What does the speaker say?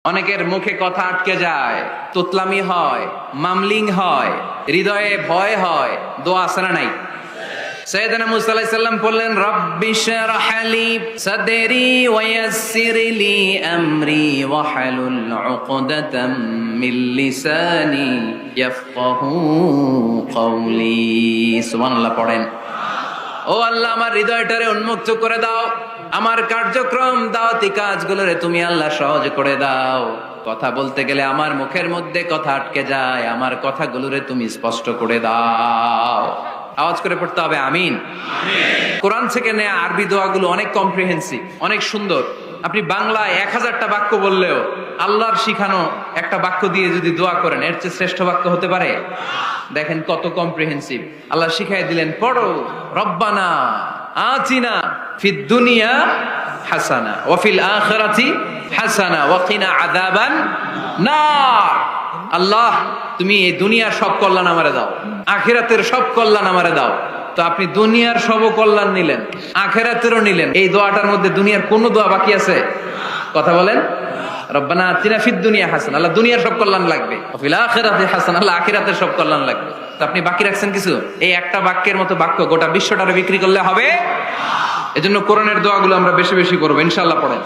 অনেকের মুখে কথা আটকে যায়, তুতলামি হয়, মামলিং হয়, হৃদয়ে ভয় হয়, দোয়া আছে না নাই? সাইয়েদনা মুসা আলাইহিস সালাম বললেন, রব্বি শরহ লি সাদরি ওয়া ইয়াসসির লি আমরি ওয়াহলুল উকদাতাম মিন লিসানি ইয়াফকাহু কওলি। সুবহানাল্লাহ পড়েন। ও আল্লাহ, আমার হৃদয়টারে উন্মুক্ত করে দাও, আমার কার্যক্রম দাওয়াতি কাজগুলোরে তুমি আল্লাহ সহজ করে দাও। কথা বলতে গেলে আমার মুখের মধ্যে কথা আটকে যায়, আমার কথাগুলোরে তুমি স্পষ্ট করে দাও। আওয়াজ করে পড়তে হবে আমিন। কোরআন থেকে নেয়া আরবি দোয়াগুলো অনেক কম্প্রিহেন্সিভ, অনেক সুন্দর। আপনি বাংলায় 1000টা বাক্য বললেও আল্লাহর শিখানো একটা বাক্য দিয়ে যদি দোয়া করেন, এর চেয়ে শ্রেষ্ঠ বাক্য হতে পারে? দেখেন কত কম্প্রিহেন্সিভ। আল্লাহ শিখাই দিলেন, পড়ো, রব্বানা আতিনা ফিদ দুনিয়া হাসানা ওয়া ফিল আখিরাতি হাসানা ওয়া কিনা আযাবান নার। আল্লাহ, তুমি এই দুনিয়ার সব কল্যাণ আমারে দাও, আখিরাতের সব কল্যাণ আমারে দাও। তো আপনি দুনিয়ার সব কল্যাণ নিলেন, আখিরাতেরও নিলেন। এই দোয়াটার মধ্যে দুনিয়ার কোন দোয়া বাকি আছে? কথা বলেন। রব্বানা আতিনা ফিদ দুনিয়া হাসানা, আল্লাহ দুনিয়ার সব কল্যাণ লাগবে। ওয়া ফিল আখিরাতি হাসানা, আল্লাহ আখিরাতের সব কল্যাণ লাগবে। তো আপনি বাকি রাখছেন কিছু? এই একটা বাক্যের মতো বাক্য গোটা বিশ্বটারে বিক্রি করলে হবে? এজন্য কোরআনের দোয়াগুলো আমরা বেশি বেশি করবো ইনশাআল্লাহ। পড়েন।